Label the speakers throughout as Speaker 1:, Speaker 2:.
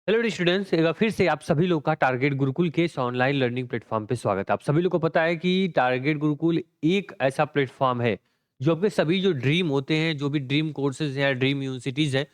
Speaker 1: Hello students, एक बार फिर से आप सभी लोग का टारगेट गुरुकुल के इस ऑनलाइन लर्निंग प्लेटफॉर्म पे स्वागत है। आप सभी लोग को पता है कि टारगेट गुरुकुल एक ऐसा प्लेटफॉर्म है जो आपके सभी जो ड्रीम होते हैं, जो भी ड्रीम कोर्सेज हैं या ड्रीम यूनिवर्सिटीज हैं,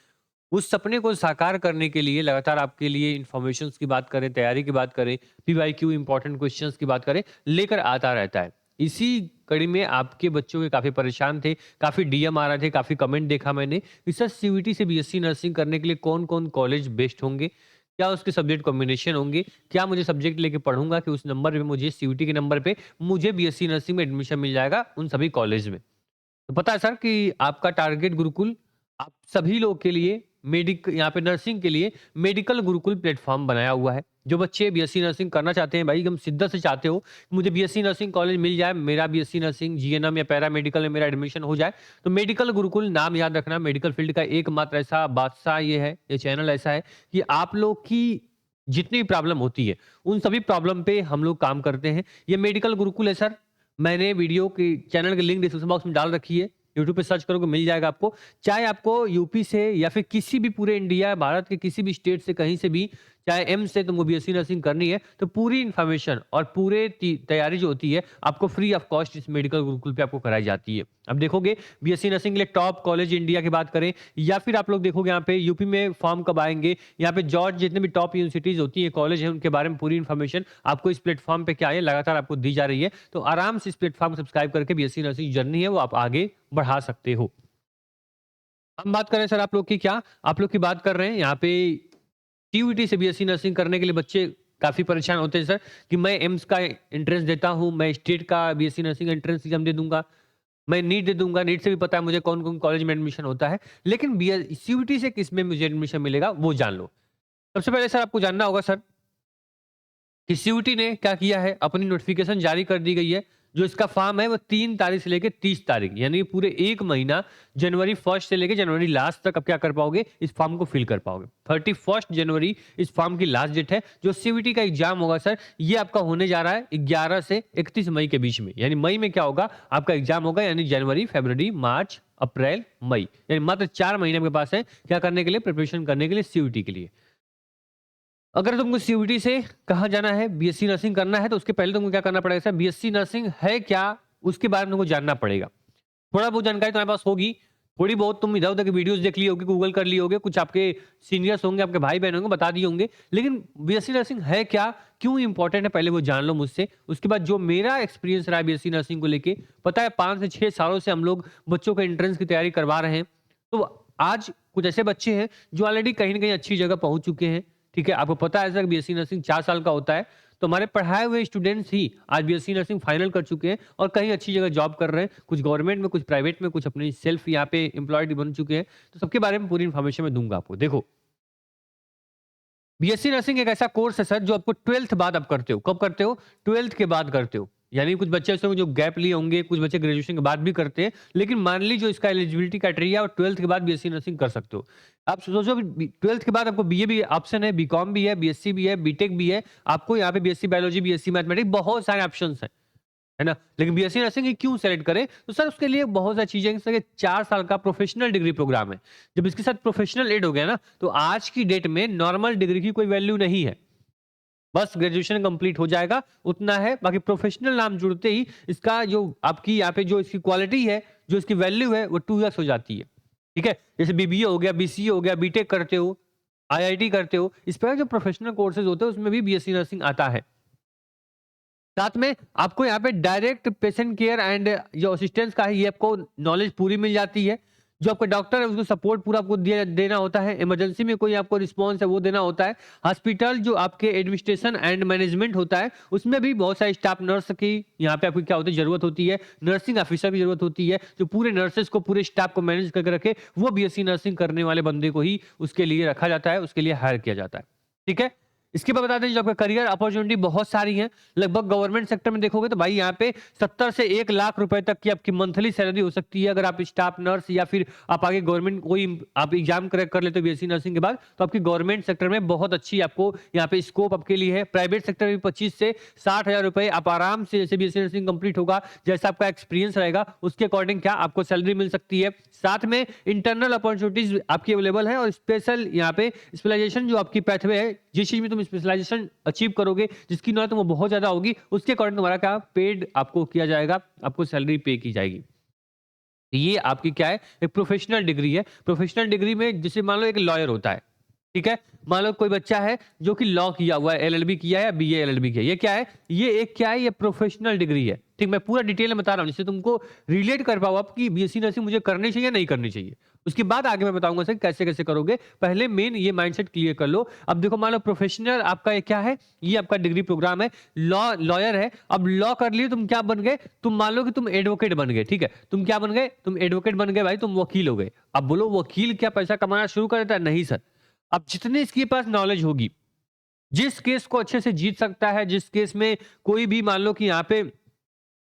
Speaker 1: उस सपने को साकार करने के लिए लगातार आपके लिए इन्फॉर्मेशन की बात करें, तैयारी की बात करें, पीवाईक्यू इंपॉर्टेंट क्वेश्चंस की बात करें, लेकर आता रहता है। इसी कड़ी में आपके बच्चों के काफी परेशान थे, काफी डीएम आ रहे थे, काफी कमेंट देखा मैंने कि सर सीयूईटी से बीएससी नर्सिंग करने के लिए कौन कौन कॉलेज बेस्ट होंगे, क्या उसके सब्जेक्ट कॉम्बिनेशन होंगे, क्या मुझे सब्जेक्ट लेके पढ़ूंगा कि उस नंबर पे मुझे सीयूईटी के नंबर पे मुझे बीएससी नर्सिंग में एडमिशन मिल जाएगा उन सभी कॉलेज में। तो पता है सर कि आपका टारगेट गुरुकुल आप सभी लोग के लिए यहाँ पे नर्सिंग के लिए मेडिकल गुरुकुल प्लेटफॉर्म बनाया हुआ है। जो बच्चे बीएससी नर्सिंग करना चाहते हैं, भाई एकदम शिद्दत से चाहते हो कि मुझे बीएससी नर्सिंग कॉलेज मिल जाए, मेरा बीएससी नर्सिंग जीएनएम या पैरा मेडिकल में मेरा एडमिशन हो जाए, तो मेडिकल गुरुकुल नाम याद रखना। मेडिकल फील्ड का एकमात्र ऐसा बादशाह ये है, ये चैनल ऐसा है कि आप लोग की जितनी भी प्रॉब्लम होती है उन सभी प्रॉब्लम पे हम लोग काम करते हैं। ये मेडिकल गुरुकुल है सर। मैंने वीडियो की चैनल की लिंक डिस्क्रिप्शन बॉक्स में डाल रखी है। यूट्यूब पे सर्च करोगे मिल जाएगा आपको। चाहे आपको यूपी से या फिर किसी भी पूरे इंडिया, भारत के किसी भी स्टेट से, कहीं से भी, चाहे एम से तुमको बीएससी नर्सिंग करनी है, तो पूरी इन्फॉर्मेशन और पूरे तैयारी जो होती है आपको फ्री ऑफ कॉस्ट इस मेडिकल गुरुकुल पे आपको कराई जाती है। अब देखोगे बीएससी नर्सिंग के लिए टॉप कॉलेज इंडिया की बात करें, या फिर आप लोग देखोगे यहाँ पे यूपी में फॉर्म कब आएंगे, यहाँ पे जॉर्ज जितने भी टॉप यूनिवर्सिटीज होती है, कॉलेज है, उनके बारे में पूरी इन्फॉर्मेशन आपको इस प्लेटफॉर्म पे क्या है लगातार आपको दी जा रही है। तो आराम से इस प्लेटफॉर्म को सब्सक्राइब करके बीएससी नर्सिंग जर्नी है वो आप आगे बढ़ा सकते हो। हम बात करें सर आप लोग की, क्या आप लोग की बात कर रहे हैं यहाँ पे टीयूटी से बीएससी नर्सिंग करने के लिए बच्चे काफी परेशान होते हैं सर कि मैं एम्स का एंट्रेंस देता हूँ, मैं स्टेट का बीएससी नर्सिंग एंट्रेंस एग्जाम दे दूंगा, मैं नीट दे दूंगा, नीट से भी पता है मुझे कौन कौन कॉलेज में एडमिशन होता है, लेकिन सीयूटी से किस में मुझे एडमिशन मिलेगा वो जान लो। सबसे पहले सर आपको जानना होगा सर कि सीयूटी ने क्या किया है, अपनी नोटिफिकेशन जारी कर दी गई है। जो इसका फॉर्म है वो 3 तारीख से लेके 30 तारीख, यानी पूरे 1 महीना, जनवरी 1 से लेके जनवरी लास्ट तक आप क्या कर पाओगे, इस फॉर्म को फिल कर पाओगे। 31 जनवरी इस फॉर्म की लास्ट डेट है। जो सीयूटी का एग्जाम होगा सर, ये आपका होने जा रहा है 11 से 31 मई के बीच में। यानी मई में क्या होगा, आपका एग्जाम होगा, यानी जनवरी, फरवरी, मार्च, अप्रैल, मई, यानी मात्र 4 महीने आपके पास है क्या करने के लिए, प्रिपरेशन करने के लिए सीयूटी के लिए। अगर तुमको सीयूटी से कहाँ जाना है, बीएससी नर्सिंग करना है, तो उसके पहले तुमको क्या करना पड़ेगा सर, बीएससी नर्सिंग है क्या, उसके बारे में तुमको जानना पड़ेगा। थोड़ा बहुत जानकारी तुम्हारे पास होगी, थोड़ी बहुत तुम इधर-उधर की वीडियोज़ देख लिए होगे, गूगल कर लिए होगे, कुछ आपके सीनियर्स होंगे, आपके भाई-बहन होंगे, बता दिए होंगे। लेकिन बीएससी नर्सिंग है क्या, क्यों इम्पोर्टेंट है, पहले वो जान लो मुझसे। उसके बाद जो मेरा एक्सपीरियंस रहा है बीएससी नर्सिंग को लेके, पता है 5 से 6 सालों से हम लोग बच्चों को एंट्रेंस की तैयारी करवा रहे हैं। तो आज कुछ ऐसे बच्चे हैं जो ऑलरेडी कहीं न कहीं अच्छी जगह पहुँच चुके हैं। ठीक है, आपको पता है सर बीएससी नर्सिंग 4 साल का होता है, तो हमारे पढ़ाए हुए स्टूडेंट्स ही आज बीएससी नर्सिंग फाइनल कर चुके हैं और कहीं अच्छी जगह जॉब कर रहे हैं, कुछ गवर्नमेंट में, कुछ प्राइवेट में, कुछ अपनी सेल्फ यहाँ पे एम्प्लॉयड बन चुके हैं। तो सबके बारे में पूरी इन्फॉर्मेशन मैं दूंगा आपको। देखो, बीएससी नर्सिंग एक ऐसा कोर्स है सर जो आपको 12th बाद आप करते हो। कब करते हो, 12th के बाद करते हो। यानी कुछ बच्चे ऐसे होंगे जो गैप लिए होंगे, कुछ बच्चे ग्रेजुएशन के बाद भी करते हैं, लेकिन मान ली जो इसका एलिजिबिलिटी क्राइटेरिया, और 12th के बाद बीएससी नर्सिंग कर सकते हो। आप सोचो 12th के बाद आपको बीए भी ऑप्शन है, बीकॉम भी है, बीएससी भी है, बीटेक भी है, आपको यहाँ पे बीएससी बायोलॉजी, बीएससी मैथमेटिक्स, बहुत सारे ऑप्शन है ना? लेकिन बीएससी नर्सिंग ही क्यों सेलेक्ट करें? तो सर उसके लिए बहुत सारी चीज़ें हैं, जैसे कि 4 साल का प्रोफेशनल डिग्री प्रोग्राम है। जब इसके साथ प्रोफेशनल ऐड हो गया ना, तो आज की डेट में नॉर्मल डिग्री की कोई वैल्यू नहीं है। बस ग्रेजुएशन कंप्लीट हो जाएगा, उतना है। बाकी प्रोफेशनल नाम जुड़ते ही इसका जो आपकी यहाँ पे जो इसकी क्वालिटी है, जो इसकी वैल्यू है, वो 2x हो जाती है। ठीक है? जैसे बीबीए हो गया, बीसीए हो गया, बीटेक करते हो, आईआईटी करते हो, इस प्रकार जो प्रोफेशनल कोर्सेज़ होते हैं, उसमें भी बीएससी नर्सिंग आता है। साथ में आपको यहाँ पे डायरेक्ट पेशेंट केयर एंड जो असिस्टेंस का है, ये आपको नॉलेज पूरी मिल जाती है। जो आपका डॉक्टर है उसको सपोर्ट पूरा आपको देना होता है। इमरजेंसी में कोई आपको रिस्पॉन्स है वो देना होता है। हॉस्पिटल जो आपके एडमिनिस्ट्रेशन एंड मैनेजमेंट होता है, उसमें भी बहुत सारे स्टाफ नर्स की यहाँ पे आपको क्या होती है, जरूरत होती है। नर्सिंग ऑफिसर की जरूरत होती है, जो पूरे नर्सेस को, पूरे स्टाफ को मैनेज करके रखे। वो बीएससी नर्सिंग करने वाले बंदे को ही उसके लिए रखा जाता है, उसके लिए हायर किया जाता है। ठीक है? इसके बाद बता दें जो आपका करियर अपॉर्चुनिटी बहुत सारी हैं। लगभग गवर्नमेंट सेक्टर में देखोगे तो भाई यहाँ पे 70 से 1 लाख रुपए तक की आपकी मंथली सैलरी हो सकती है। अगर आप स्टाफ नर्स या फिर आप आगे गवर्नमेंट कोई आप एग्जाम क्रैक कर लेते हो बीएससी नर्सिंग के बाद, तो आपकी गवर्नमेंट सेक्टर में बहुत अच्छी आपको यहाँ पे स्कोप आपके लिए है। प्राइवेट सेक्टर में 25 से 60,000 रुपए आप आराम से, जैसे बीएससी नर्सिंग कंप्लीट होगा, जैसा आपका एक्सपीरियंस रहेगा उसके अकॉर्डिंग क्या आपको सैलरी मिल सकती है। साथ में इंटरनल अपॉर्चुनिटीज आपकी अवेलेबल है और स्पेशल यहाँ पे स्पेशलाइजेशन जो आपकी पैथवे है, जिस चीज में तुम स्पेशलाइजेशन अचीव करोगे, जिसकी नॉलेज तुमको बहुत ज्यादा होगी, उसके अकॉर्डिंग तुम्हारा क्या पेड आपको किया जाएगा, आपको सैलरी पे की जाएगी। तो ये आपकी क्या है, एक प्रोफेशनल डिग्री है। प्रोफेशनल डिग्री में जैसे मान लो एक लॉयर होता है, ठीक है, मान लो कोई बच्चा है जो कि लॉ किया हुआ है, एलएलबी किया है या बीए एलएलबी किया है, ये क्या है, ये एक क्या है, ये प्रोफेशनल डिग्री है। ठीक, मैं पूरा डिटेल में बता रहा हूँ जिससे तुमको रिलेट कर पाओ आप कि बीएससी नर्सिंग मुझे करनी चाहिए या नहीं करनी चाहिए। उसके बाद आगे मैं बताऊंगा सर कैसे कैसे करोगे। पहले मेन ये माइंडसेट क्लियर कर लो। अब देखो मान लो प्रोफेशनल आपका ये क्या है, ये आपका डिग्री प्रोग्राम है, लॉयर है। अब लॉ कर लिए, तुम क्या बन गए, तुम मान लो कि तुम एडवोकेट बन गए, ठीक है, तुम क्या बन गए, तुम एडवोकेट बन गए भाई, तुम वकील हो गए। अब बोलो वकील क्या पैसा कमाना शुरू कर देता है? नहीं सर। अब जितने इसके पास नॉलेज होगी, जिस केस को अच्छे से जीत सकता है, जिस केस में कोई भी मान लो कि यहाँ पे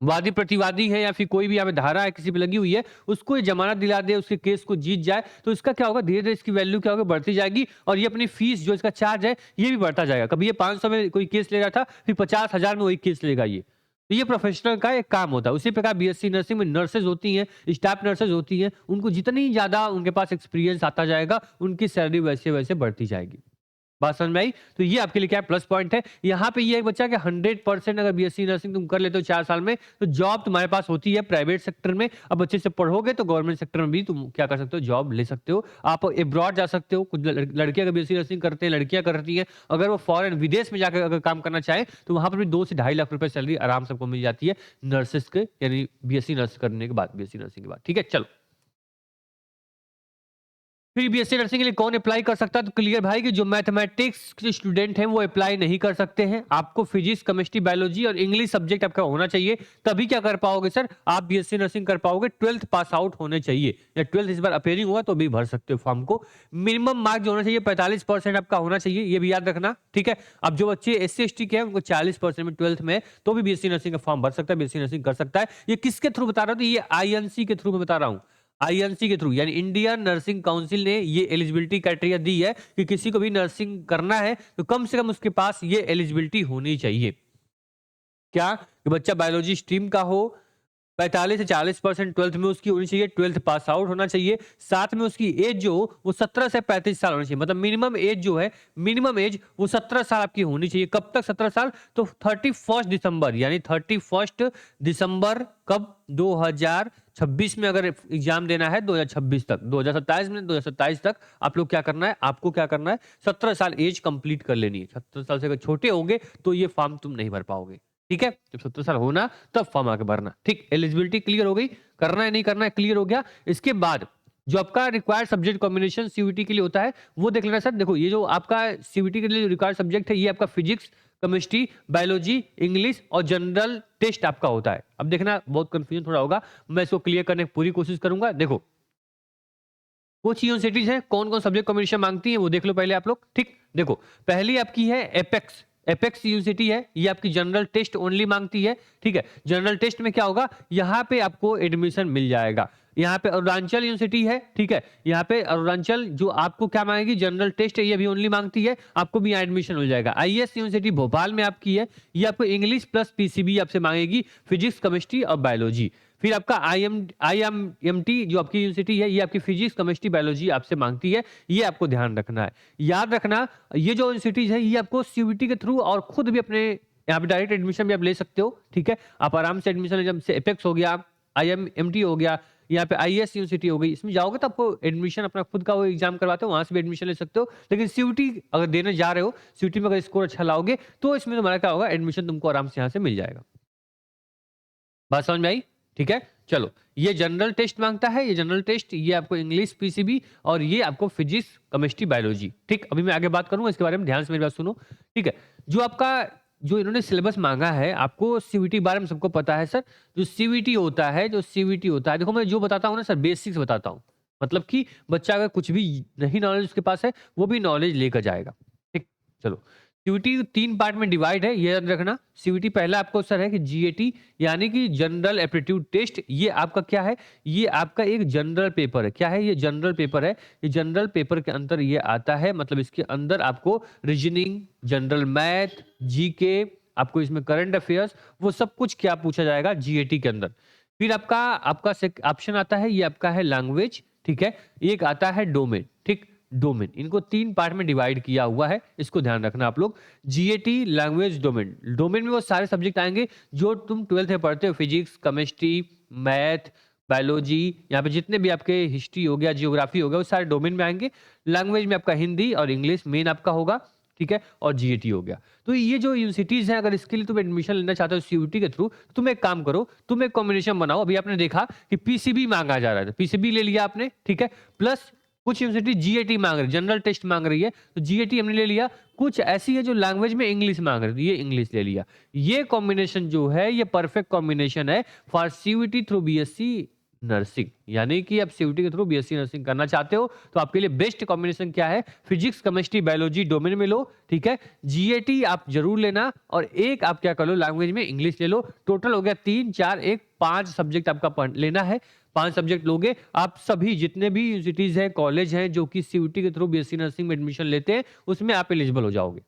Speaker 1: वादी प्रतिवादी है या फिर कोई भी यहाँ पे धारा है किसी पे लगी हुई है, उसको ये जमानत दिला दे, उसके केस को जीत जाए, तो इसका क्या होगा, धीरे धीरे इसकी वैल्यू क्या होगी, बढ़ती जाएगी। और ये अपनी फीस जो इसका चार्ज है ये भी बढ़ता जाएगा। कभी ये 500 में कोई केस ले रहा था, फिर 50,000 में वही केस लेगा ये। तो ये प्रोफेशनल का एक काम होता है। उसी प्रकार बीएससी नर्सिंग में नर्सेज होती हैं, स्टाफ नर्सेज होती हैं, उनको जितनी ज्यादा उनके पास एक्सपीरियंस आता जाएगा, उनकी सैलरी वैसे वैसे बढ़ती जाएगी। बात समझ में आई? तो ये आपके लिए क्या प्लस पॉइंट है। यहाँ पे ये एक बच्चा कि 100% अगर बीएससी नर्सिंग तुम कर लेते हो 4 साल में, तो जॉब तुम्हारे पास होती है प्राइवेट सेक्टर में। अब अच्छे से पढ़ोगे तो गवर्नमेंट सेक्टर में भी तुम क्या कर सकते हो, जॉब ले सकते हो। आप एब्रॉड जा सकते हो। कुछ लड़कियां अगर बीएससी नर्सिंग करते हैं, लड़कियां करती हैं, अगर वो फॉरेन विदेश में जाकर अगर काम करना चाहे तो वहां पर भी 2 से 2.5 लाख रुपए सैलरी आराम से आपको मिल जाती है नर्सेस के, यानी बीएससी नर्स करने के बाद, बीएससी नर्सिंग के बाद। ठीक है, चलो फिर बीएससी नर्सिंग के लिए कौन अप्लाई कर सकता है? तो क्लियर भाई कि जो मैथमेटिक्स के स्टूडेंट हैं वो अप्लाई नहीं कर सकते हैं। आपको फिजिक्स, केमिस्ट्री, बायोलॉजी और इंग्लिश सब्जेक्ट आपका होना चाहिए, तभी क्या कर पाओगे सर, आप बीएससी नर्सिंग कर पाओगे। 12th पास आउट होने चाहिए, या 12th इस बार अपेयरिंग हुआ तो भी भर सकते हो फॉर्म को। मिनिमम मार्क जो होना चाहिए 45% आपका होना चाहिए, ये भी याद रखना, ठीक है। अब जो बच्चे SC ST के हैं उनको 40% में 12th में तो भी बीएससी नर्सिंग का फॉर्म भर सकता है, बीएससी नर्सिंग कर सकता है। ये किसके थ्रू बता रहा हूँ, तो ये INC के थ्रू में बता रहा हूँ, आईएनसी के थ्रू, यानी इंडियन नर्सिंग काउंसिल ने ये एलिजिबिलिटी क्राइटेरिया दी है कि किसी को भी नर्सिंग करना है तो कम से कम उसके पास ये एलिजिबिलिटी होनी चाहिए। क्या कि बच्चा बायोलॉजी स्ट्रीम का हो, 45 से 40% 12th में उसकी होनी चाहिए, 12th पास आउट होना चाहिए। साथ में उसकी एज जो वो 17 से 35 साल होनी चाहिए। मतलब मिनिमम एज जो है, मिनिमम एज वो 17 साल आपकी होनी चाहिए। कब तक 17 साल? तो 31 दिसंबर, यानी 31 दिसंबर कब, 2026 में अगर एग्जाम देना है 2026 तक, 2027 में 2027 तक आप लोग क्या करना है, आपको क्या करना है, 17 साल एज कंप्लीट कर लेनी है। 17 साल से अगर छोटे होंगे तो ये फॉर्म तुम नहीं भर पाओगे, ठीक है। जब 17 साल होना तब फॉर्म आके भरना, ठीक। एलिजिबिलिटी क्लियर हो गई, करना है नहीं करना है क्लियर हो गया। इसके बाद जो आपका रिक्वायर्ड सब्जेक्ट कॉम्बिनेशन सीयूटी के लिए होता है वो देख लेना सर। देखो ये जो आपका सीयूटी के लिए रिक्वायर्ड सब्जेक्ट है, ये आपका फिजिक्स, केमिस्ट्री, बायोलॉजी, इंग्लिश और जनरल टेस्ट आपका होता है। अब देखना बहुत कंफ्यूजन थोड़ा होगा, मैं इसको क्लियर करने की पूरी कोशिश करूंगा। देखो कुछ यूनिवर्सिटीज हैं कौन कौन सब्जेक्ट कॉम्बिनेशन मांगती है वो देख लो पहले आप लोग, ठीक। देखो पहली आपकी है एपेक्स, एपेक्स यूनिवर्सिटी है, ये आपकी जनरल टेस्ट ओनली मांगती है, ठीक है। जनरल टेस्ट में क्या होगा, यहाँ पे आपको एडमिशन मिल जाएगा। यहाँ पे अरुणाचल यूनिवर्सिटी है, ठीक है, यहाँ पे अरुणाचल जो आपको क्या मांगेगी, जनरल टेस्ट है, ये भी ओनली मांगती है, आपको भी यहाँ एडमिशन मिल जाएगा। आईएस यूनिवर्सिटी भोपाल में आपकी है, ये आपको इंग्लिश प्लस पीसीबी आपसे मांगेगी, फिजिक्स, केमिस्ट्री और बायोलॉजी। फिर आपका IMT जो आपकी यूनिवर्सिटी है, ये आपकी फिजिक्स, केमिस्ट्री, बायोलॉजी आपसे मांगती है, ये आपको ध्यान रखना है। याद रखना ये जो यूनिवर्सिटीज है ये आपको सीयूटी के थ्रू और खुद भी अपने यहाँ पे डायरेक्ट एडमिशन भी आप ले सकते हो, ठीक है। आप आराम से एडमिशन, जब से एपेक्स हो गया, IMT हो गया, यहाँ पे IAS यूनिवर्सिटी हो गई, इसमें जाओगे तो आपको एडमिशन अपना खुद का वो एग्जाम करवाते हो, वहां से भी एडमिशन ले सकते हो। लेकिन सीयूटी अगर देने जा रहे हो, सीयूटी में अगर स्कोर अच्छा लाओगे तो इसमें तुम्हारा क्या होगा, एडमिशन तुमको आराम से यहाँ से मिल जाएगा। बात समझ में आई? ठीक है, चलो ये जनरल टेस्ट मांगता है, ये जनरल टेस्ट, ये आपको इंग्लिश पीसीबी और ये आपको फिजिक्स, केमिस्ट्री, बायोलॉजी, ठीक। अभी मैं आगे बात करूंगा इसके बारे में, ध्यान से मेरी बात सुनो, ठीक है। जो आपका जो इन्होंने सिलेबस मांगा है, आपको सीवीटी बारे में सबको पता है सर। जो सीवीटी होता है, जो सीवीटी होता है, देखो मैं जो बताता हूँ ना सर, बेसिक्स बताता हूँ। मतलब कि बच्चा अगर कुछ भी नहीं नॉलेज उसके पास है वो भी नॉलेज लेकर जाएगा, ठीक। चलो सीयूटी 3 पार्ट में डिवाइड है, ये याद रखना। सीयूटी पहला आपका क्वेश्चन है कि जीएटी यानी कि जनरल एप्टीट्यूड टेस्ट, ये आपका क्या है? ये आपका एक जनरल पेपर है। क्या है ये? जनरल पेपर है। ये जनरल पेपर के अंदर ये आता है, मतलब इसके अंदर आपको रीजनिंग, जनरल मैथ, जीके, आपको इसमें करंट अफेयर्स, वो सब कुछ क्या पूछा जाएगा जीएटी के अंदर। फिर आपका आपका ऑप्शन आता है, ये आपका है लैंग्वेज, ठीक है। एक आता है डोमेन, ठीक। डोमेन, इनको 3 पार्ट में डिवाइड किया हुआ है, इसको ध्यान रखना आप लोग। GAT, language, domain. डोमेन में वो सारे सब्जेक्ट आएंगे जो तुम 12th में पढ़ते हो, फिजिक्स, केमिस्ट्री, मैथ, बायोलॉजी, यहाँ पे जितने भी आपके हिस्ट्री हो गया, जियोग्राफी हो गया, वो सारे डोमेन में आएंगे। लैंग्वेज में आपका हिंदी और इंग्लिश मेन आपका होगा, ठीक है, और जीएटी हो गया। तो ये जो यूनिवर्सिटीज हैं, अगर इसके लिए तुम एडमिशन लेना चाहते हो सीयूटी के थ्रू, तो तुम एक काम करो, तुम एक कॉम्बिनेशन बनाओ। अभी आपने देखा कि पीसीबी मांगा जा रहा है, पीसीबी ले लिया आपने, ठीक है, प्लस कुछ यूनिवर्सिटी जीएटी मांग रही है, जनरल टेस्ट मांग रही है, तो जीएटी हमने ले लिया। कुछ ऐसी है जो लैंग्वेज में इंग्लिश मांग रही है, ये इंग्लिश ले लिया। ये कॉम्बिनेशन जो है, ये परफेक्ट कॉम्बिनेशन है for CUT through BSc nursing. यानी कि आप सीयूटी के थ्रू बीएससी नर्सिंग करना चाहते हो, तो आपके लिए बेस्ट कॉम्बिनेशन क्या है? फिजिक्स, केमिस्ट्री, बायोलॉजी डोमेन में लो, ठीक है। जीएटी आप जरूर लेना, और एक आप क्या कर लो, लैंग्वेज में इंग्लिश ले लो। टोटल हो गया 3 4 1 5 सब्जेक्ट आपका लेना है। 5 सब्जेक्ट लोगे आप। सभी जितने भी यूनिवर्सिटीज हैं, कॉलेज हैं जो कि सीयूटी के थ्रू बीएससी नर्सिंग में एडमिशन लेते हैं, उसमें आप एलिजिबल हो जाओगे,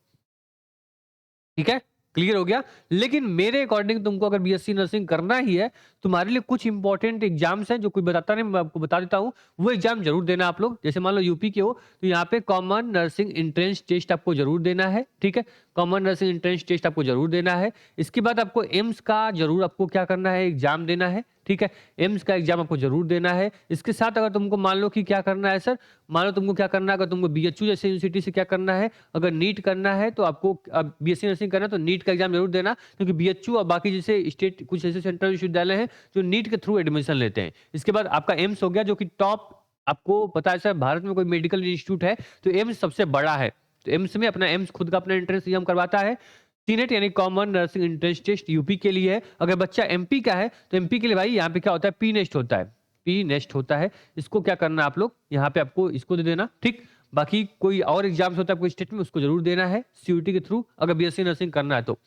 Speaker 1: ठीक है। क्लियर हो गया। लेकिन मेरे अकॉर्डिंग तुमको अगर बीएससी नर्सिंग करना ही है, तुम्हारे लिए कुछ इंपॉर्टेंट एग्जाम्स हैं जो कोई बताता नहीं, मैं आपको बता देता हूं। वो एग्जाम जरूर देना आप लोग। जैसे मान लो यूपी के हो, तो यहाँ पे कॉमन नर्सिंग एंट्रेंस टेस्ट आपको जरूर देना है, ठीक है। कॉमन नर्सिंग एंट्रेंस टेस्ट आपको जरूर देना है। इसके बाद आपको एम्स का जरूर आपको क्या करना है, एग्जाम देना है, ठीक है। एम्स का एग्जाम आपको जरूर देना है। इसके साथ अगर तुमको मान लो कि क्या करना है सर, मान लो तुमको क्या करना है, अगर तुमको बीएचयू जैसे यूनिवर्सिटी से क्या करना है, अगर नीट करना है तो आपको बीएससी नर्सिंग करना है तो नीट का एग्जाम जरूर देना, क्योंकि बीएचयू और बाकी जैसे स्टेट कुछ ऐसे सेंट्रल विश्वविद्यालय हैं जो नीट के थ्रू एडमिशन लेते हैं। इसके बाद आपका एम्स हो गया, जो कि टॉप, आपको पता है सर, भारत में कोई मेडिकल इंस्टीट्यूट है तो एम्स सबसे बड़ा है। तो एम्स में अपना एम्स खुद का अपना एंट्रेंस एग्जाम करवाता है। सीनेट यानी common nursing entrance test UP के लिए है। अगर बच्चा एमपी का है तो एमपी के लिए भाई यहाँ पे क्या होता है, पी नेस्ट होता है, पी नेस्ट होता है। इसको क्या करना है आप लोग, यहाँ पे आपको इसको दे देना, ठीक। बाकी कोई और एग्जाम्स होता है आपको स्टेट में, उसको जरूर देना है सीयूटी के थ्रू अगर बीएससी नर्सिंग करना है तो।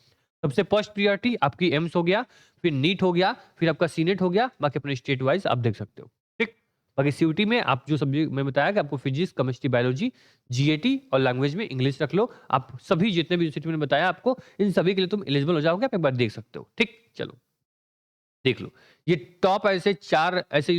Speaker 1: सबसे फर्स्ट प्रियोरिटी आपकी एम्स हो गया, फिर नीट हो गया, फिर आपका सीनेट हो गया। बाकी अपने स्टेट वाइज आप देख सकते हो, ठीक। बाकी सीयूटी में आप जो सब्जेक्ट मैं बताया कि आपको फिजिक्स, केमिस्ट्री, बायोलॉजी, जीएटी और लैंग्वेज में इंग्लिश रख लो। आप सभी जितने भी यूनिवर्सिटी मैंने बताया आपको, इन सभी के लिए तुम एलिजिबल हो जाओगे। आप एक बार देख सकते हो, ठीक। चलो देख लो, ये टॉप ऐसे 4 ऐसे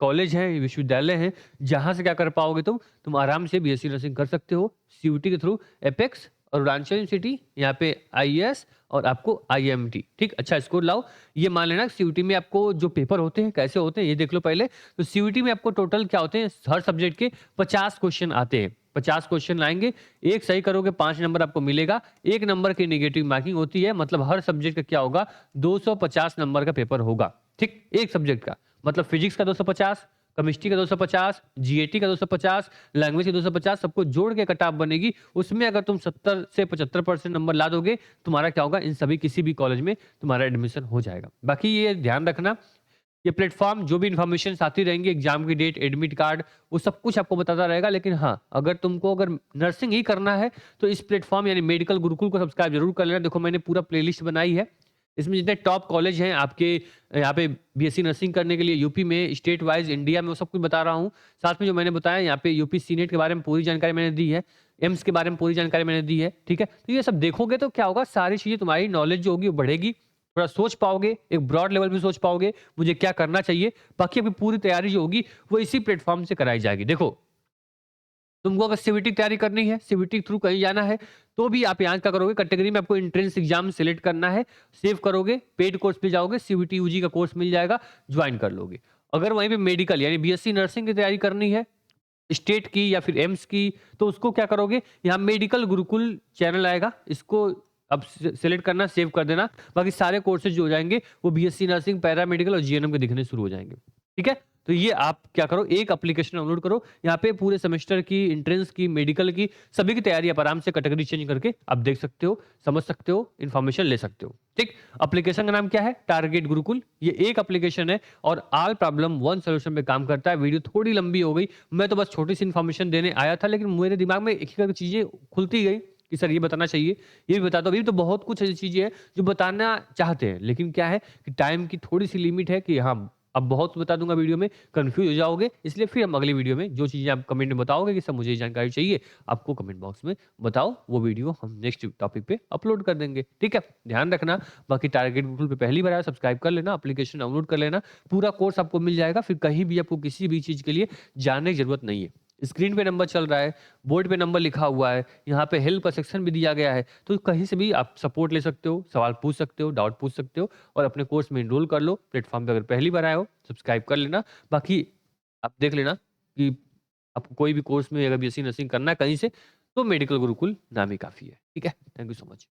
Speaker 1: कॉलेज हैं, विश्वविद्यालय हैं, जहां से क्या कर पाओगे तुम आराम से बीएससी नर्सिंग कर सकते हो सीयूटी के थ्रू। एपेक्स, अरुणाचल यूनिवर्सिटी, यहाँ पे आईएएस और आपको आईएमटी, ठीक। अच्छा स्कोर लाओ। ये मान लेना सीयूटी में आपको जो पेपर होते हैं कैसे होते हैं ये देख लो पहले। तो सीयूटी में आपको टोटल क्या होते हैं, हर सब्जेक्ट के 50 क्वेश्चन आते हैं। 50 क्वेश्चन लाएंगे, एक सही करोगे 5 नंबर आपको मिलेगा। 1 नंबर की नेगेटिव मार्किंग होती है, मतलब हर सब्जेक्ट का क्या होगा, 250 नंबर का पेपर होगा, ठीक। एक सब्जेक्ट का मतलब फिजिक्स का 250, केमिस्ट्री का 250, जीएटी का 250, लैंग्वेज का 250, सबको जोड़ के कट ऑफ बनेगी। उसमें अगर तुम 70 से 75% नंबर ला दोगे, तुम्हारा क्या होगा, इन सभी किसी भी कॉलेज में तुम्हारा एडमिशन हो जाएगा। बाकी ये ध्यान रखना, ये प्लेटफॉर्म जो भी इन्फॉर्मेशन आती रहेंगी, एग्जाम की डेट, एडमिट कार्ड, वो सब कुछ आपको बताता रहेगा। लेकिन हाँ, अगर तुमको अगर नर्सिंग ही करना है तो इस प्लेटफॉर्म यानी मेडिकल गुरुकुल को सब्सक्राइब जरूर कर लेना। देखो मैंने पूरा प्लेलिस्ट बनाई है, इसमें जितने टॉप कॉलेज हैं आपके यहाँ पे बीएससी नर्सिंग करने के लिए यूपी में, स्टेट वाइज, इंडिया में, वो सब कुछ बता रहा हूँ। साथ में जो मैंने बताया यहाँ पे यूपी सीनेट के बारे में पूरी जानकारी मैंने दी है, एम्स के बारे में पूरी जानकारी मैंने दी है, ठीक है। तो ये सब देखोगे तो क्या होगा, सारी चीजें तुम्हारी नॉलेज जो होगी वो बढ़ेगी, थोड़ा सोच पाओगे, एक ब्रॉड लेवल पे सोच पाओगे मुझे क्या करना चाहिए। बाकी अभी पूरी तैयारी जो होगी वो इसी प्लेटफॉर्म से कराई जाएगी। देखो तुमको अगर सीवीटी तैयारी करनी है, सीवीटी थ्रू कहीं जाना है, तो भी आप यहाँ क्या करोगे, कैटेगरी में आपको एंट्रेंस एग्जाम सिलेक्ट करना है, सेव करोगे, पेड कोर्स पे जाओगे, सीवीटी यूजी का कोर्स मिल जाएगा, ज्वाइन कर लोगे। अगर वहीं पे मेडिकल यानी बीएससी नर्सिंग की तैयारी करनी है स्टेट की या फिर एम्स की, तो उसको क्या करोगे, यहाँ मेडिकल गुरुकुल चैनल आएगा, इसको अब सिलेक्ट करना, सेव कर देना। बाकी सारे कोर्सेज जो हो जाएंगे वो बीएससी नर्सिंग, पैरामेडिकल और जीएनएम के दिखने शुरू हो जाएंगे, ठीक है। तो ये आप क्या करो, एक एप्लीकेशन डाउनलोड करो, यहाँ पे पूरे सेमेस्टर की, एंट्रेंस की, मेडिकल की, सभी की तैयारी आप आराम से कैटेगरी चेंज करके आप देख सकते हो, समझ सकते हो, इन्फॉर्मेशन ले सकते हो, ठीक। एप्लीकेशन का नाम क्या है, टारगेट गुरुकुल। ये एक एप्लीकेशन है और ऑल प्रॉब्लम वन सोल्यूशन पे काम करता है। वीडियो थोड़ी लंबी हो गई, मैं तो बस छोटी सी इन्फॉर्मेशन देने आया था, लेकिन मेरे दिमाग में एक एक चीजें खुलती गई, कि सर ये बताना चाहिए, ये भी बता दो। अभी तो बहुत कुछ ऐसी चीज़ें हैं जो बताना चाहते हैं, लेकिन क्या है कि टाइम की थोड़ी-सी लिमिट है कि हाँ, अब बहुत बता दूँगा वीडियो में, कन्फ्यूज़ हो जाओगे, इसलिए फिर हम अगली वीडियो में जो चीज़ें आप कमेंट में बताओगे कि सर मुझे ये जानकारी चाहिए, आपको कमेंट बॉक्स में बताओ, वो वीडियो हम नेक्स्ट टॉपिक पे अपलोड कर देंगे, ठीक है? ध्यान रखना, बाकी टारगेट गुरुकुल पे पहली बार आए, सब्सक्राइब कर लेना, एप्लीकेशन डाउनलोड कर लेना, पूरा कोर्स आपको मिल जाएगा, फिर कहीं भी आपको किसी भी चीज़ के लिए जाने की ज़रूरत नहीं है। स्क्रीन पे नंबर चल रहा है, बोर्ड पे नंबर लिखा हुआ है, यहाँ पे हेल्प का सेक्शन भी दिया गया है, तो कहीं से भी आप सपोर्ट ले सकते हो, सवाल पूछ सकते हो, डाउट पूछ सकते हो और अपने कोर्स में एनरोल कर लो। प्लेटफ़ॉर्म पे अगर पहली बार आए हो, सब्सक्राइब कर लेना। बाकी आप देख लेना कि आपको कोई भी कोर्स में अगर बीएससी नर्सिंग करना है कहीं से, तो मेडिकल गुरुकुल नाम ही काफ़ी है। ठीक है? Thank you so much.